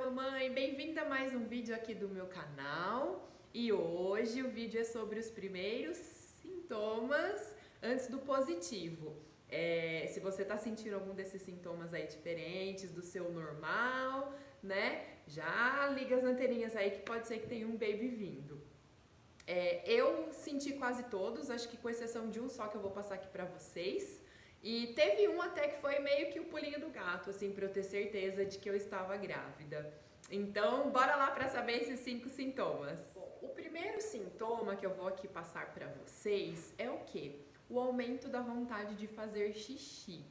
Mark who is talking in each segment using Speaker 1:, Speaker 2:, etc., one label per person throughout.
Speaker 1: mamãe! Bem-vinda a mais um vídeo aqui do meu canal. E hoje o vídeo é sobre os primeiros sintomas antes do positivo. Se você tá sentindo algum desses sintomas aí diferentes do seu normal, né? Já liga as anteninhas aí que pode ser que tenha um baby vindo. Eu senti quase todos, acho que com exceção de um só que eu vou passar aqui pra vocês. E teve um até que foi meio que o pulinho do gato, assim, pra eu ter certeza de que eu estava grávida. Então, bora lá pra saber esses 5 sintomas. Bom, o primeiro sintoma que eu vou aqui passar pra vocês é o quê? O aumento da vontade de fazer xixi.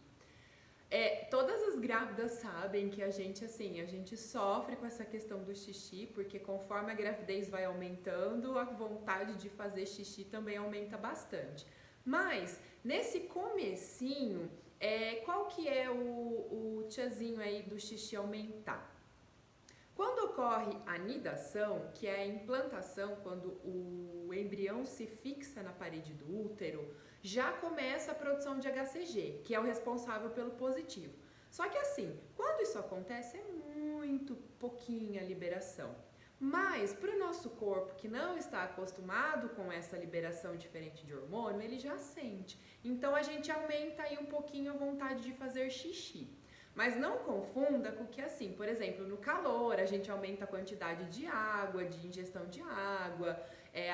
Speaker 1: Todas as grávidas sabem que a gente sofre com essa questão do xixi, porque conforme a gravidez vai aumentando, a vontade de fazer xixi também aumenta bastante. Mas, nesse comecinho, qual que é o tchazinho aí do xixi aumentar? Quando ocorre a nidação, que é a implantação, quando o embrião se fixa na parede do útero, já começa a produção de HCG, que é o responsável pelo positivo. Só que assim, quando isso acontece, é muito pouquinha a liberação. Mas para o nosso corpo que não está acostumado com essa liberação diferente de hormônio, ele já sente. Então a gente aumenta aí um pouquinho a vontade de fazer xixi. Mas não confunda com que assim, por exemplo, no calor a gente aumenta a quantidade de água, de ingestão de água,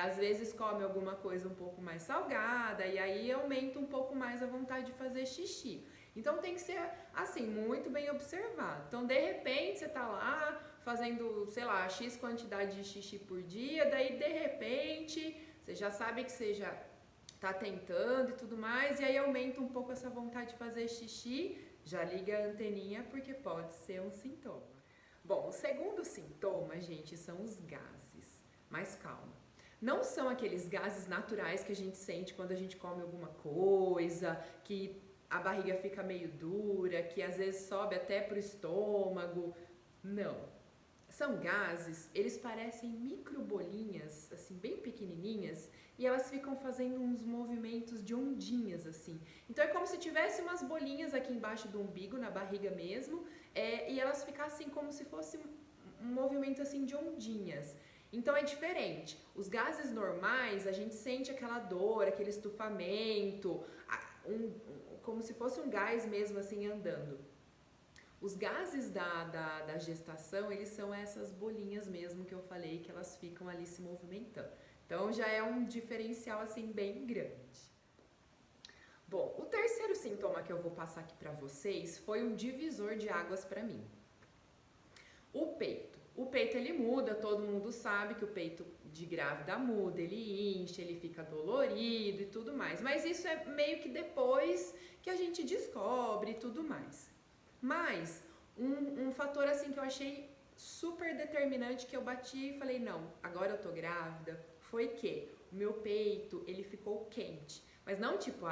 Speaker 1: às vezes come alguma coisa um pouco mais salgada e aí aumenta um pouco mais a vontade de fazer xixi. Então tem que ser assim, muito bem observado. Então de repente você tá lá fazendo, sei lá, X quantidade de xixi por dia, daí de repente você já sabe que você já tá tentando e tudo mais, e aí aumenta um pouco essa vontade de fazer xixi, já liga a anteninha porque pode ser um sintoma. Bom, o segundo sintoma, gente, são os gases. Mas calma. Não são aqueles gases naturais que a gente sente quando a gente come alguma coisa, que a barriga fica meio dura, que às vezes sobe até pro estômago. Não. São gases, eles parecem micro bolinhas, assim, bem pequenininhas, e elas ficam fazendo uns movimentos de ondinhas, assim. Então é como se tivesse umas bolinhas aqui embaixo do umbigo, na barriga mesmo, e elas ficassem como se fosse um movimento, assim, de ondinhas. Então é diferente. Os gases normais, a gente sente aquela dor, aquele estufamento, como se fosse um gás mesmo, assim, andando. Os gases da gestação, eles são essas bolinhas mesmo que eu falei, que elas ficam ali se movimentando. Então já é um diferencial assim bem grande. Bom, o terceiro sintoma que eu vou passar aqui pra vocês foi um divisor de águas pra mim. O peito. O peito ele muda, todo mundo sabe que o peito de grávida muda, ele incha, ele fica dolorido e tudo mais. Mas isso é meio que depois que a gente descobre e tudo mais. Mas um fator assim que eu achei super determinante que eu bati e falei, não, agora eu tô grávida, foi que o meu peito, ele ficou quente. Mas não tipo,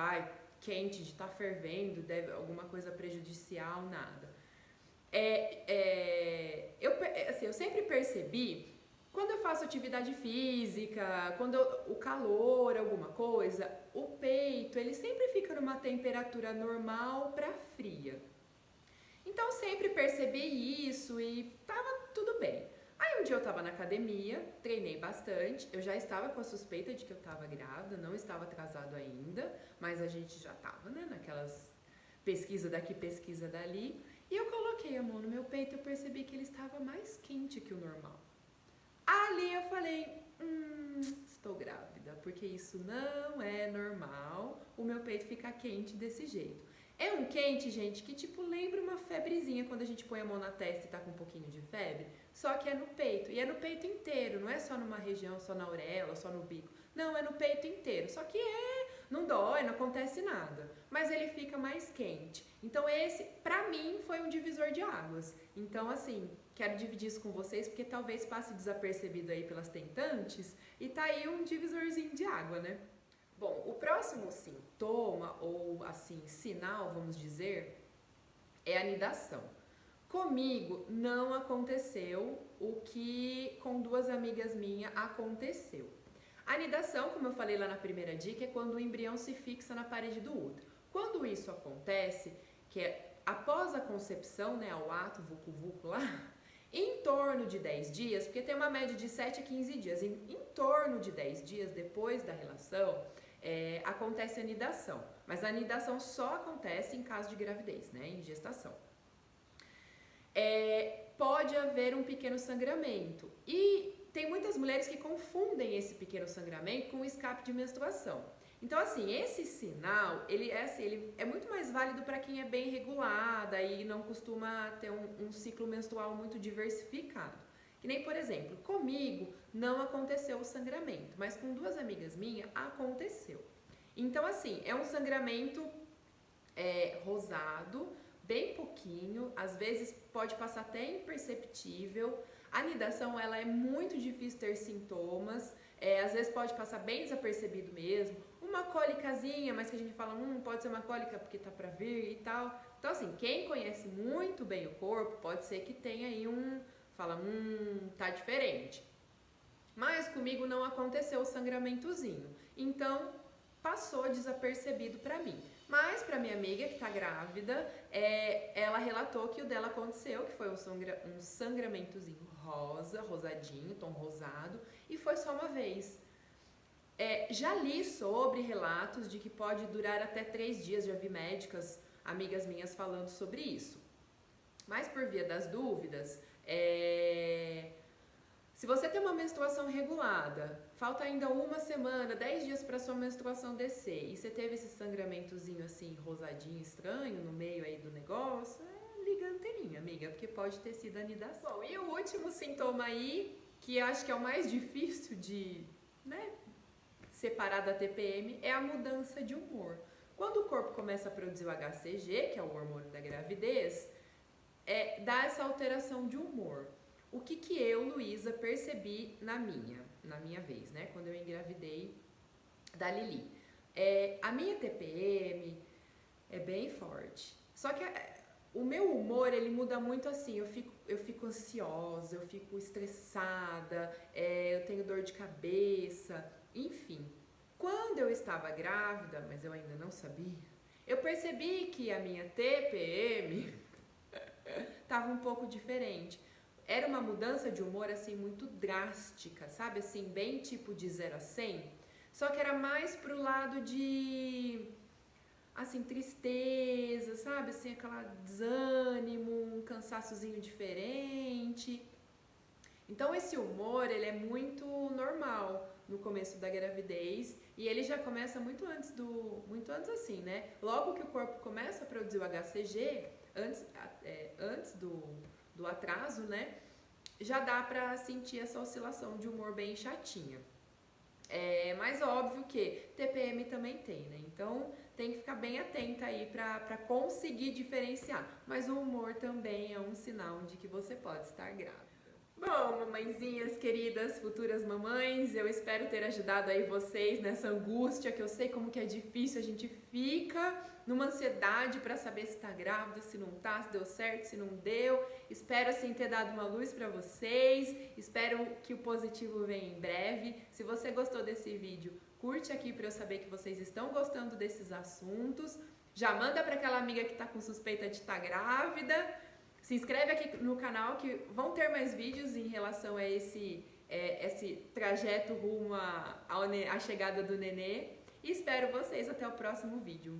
Speaker 1: quente de estar fervendo, deve alguma coisa prejudicial, nada. Eu sempre percebi, quando eu faço atividade física, quando o calor, alguma coisa, o peito, ele sempre fica numa temperatura normal para fria. Então sempre percebi isso e tava tudo bem. Aí um dia eu tava na academia, treinei bastante, eu já estava com a suspeita de que eu tava grávida, não estava atrasado ainda, mas a gente já tava, né, naquelas pesquisa daqui, pesquisa dali, e eu coloquei a mão no meu peito e eu percebi que ele estava mais quente que o normal. Ali eu falei, estou grávida, porque isso não é normal, o meu peito ficar quente desse jeito. É um quente, gente, que tipo lembra uma febrezinha quando a gente põe a mão na testa e tá com um pouquinho de febre, só que é no peito, e é no peito inteiro, não é só numa região, só na auréola, só no bico, não, é no peito inteiro, só que não dói, não acontece nada, mas ele fica mais quente. Então esse, pra mim, foi um divisor de águas. Então assim, quero dividir isso com vocês, porque talvez passe desapercebido aí pelas tentantes, e tá aí um divisorzinho de água, né? Bom, o próximo sintoma, ou assim, sinal, vamos dizer, é a nidação. Comigo não aconteceu o que com 2 amigas minhas aconteceu. A nidação, como eu falei lá na primeira dica, é quando o embrião se fixa na parede do útero. Quando isso acontece, que é após a concepção, né, o ato, vulco lá, Em torno de 10 dias, porque tem uma média de 7 a 15 dias, em torno de 10 dias depois da relação, acontece a anidação. Mas a anidação só acontece em caso de gravidez, né, em gestação. Pode haver um pequeno sangramento. E tem muitas mulheres que confundem esse pequeno sangramento com o escape de menstruação. Então, assim, esse sinal, ele é muito mais válido para quem é bem regulada e não costuma ter um ciclo menstrual muito diversificado. Que nem, por exemplo, comigo não aconteceu o sangramento, mas com 2 amigas minhas aconteceu. Então, assim, é um sangramento rosado, bem pouquinho, às vezes pode passar até imperceptível. A anidação, ela é muito difícil ter sintomas, às vezes pode passar bem desapercebido mesmo. Uma cólicazinha, mas que a gente fala, pode ser uma cólica porque tá pra vir e tal. Então, assim, quem conhece muito bem o corpo, pode ser que tenha aí fala, tá diferente. Mas comigo não aconteceu o sangramentozinho, então passou desapercebido pra mim. Mas pra minha amiga que tá grávida, ela relatou que o dela aconteceu, que foi um sangramentozinho rosadinho, tom rosado, e foi só uma vez. Já li sobre relatos de que pode durar até 3 dias, já vi médicas, amigas minhas falando sobre isso. Mas por via das dúvidas, se você tem uma menstruação regulada, falta ainda 1 semana, 10 dias para sua menstruação descer, e você teve esse sangramentozinho assim, rosadinho, estranho, no meio aí do negócio, liga a anteninha, amiga, porque pode ter sido anidação. Bom, e o último sintoma aí, que acho que é o mais difícil de, separar da TPM, é a mudança de humor. Quando o corpo começa a produzir o HCG, que é o hormônio da gravidez, dá essa alteração de humor. O que eu, Luísa, percebi na minha vez, né? Quando eu engravidei da Lili. A minha TPM é bem forte. Só que o meu humor, ele muda muito assim. Eu fico ansiosa, eu fico estressada, eu tenho dor de cabeça, enfim. Quando eu estava grávida, mas eu ainda não sabia, eu percebi que a minha TPM estava um pouco diferente. Era uma mudança de humor, assim, muito drástica, sabe? Assim, bem tipo de 0 a 100. Só que era mais pro lado de, assim, tristeza, sabe? Assim, aquela desânimo, um cansaçozinho diferente. Então, esse humor, ele é muito normal no começo da gravidez e ele já começa muito antes assim, né? Logo que o corpo começa a produzir o HCG, antes do atraso, né? Já dá pra sentir essa oscilação de humor bem chatinha. Mas óbvio que TPM também tem, né? Então tem que ficar bem atenta aí pra conseguir diferenciar. Mas o humor também é um sinal de que você pode estar grávida. Bom, mamãezinhas queridas, futuras mamães, eu espero ter ajudado aí vocês nessa angústia, que eu sei como que é difícil, a gente fica numa ansiedade para saber se tá grávida, se não tá, se deu certo, se não deu. Espero assim ter dado uma luz para vocês, espero que o positivo venha em breve. Se você gostou desse vídeo, curte aqui para eu saber que vocês estão gostando desses assuntos. Já manda para aquela amiga que tá com suspeita de estar grávida. Se inscreve aqui no canal que vão ter mais vídeos em relação a esse trajeto rumo à chegada do nenê. E espero vocês até o próximo vídeo.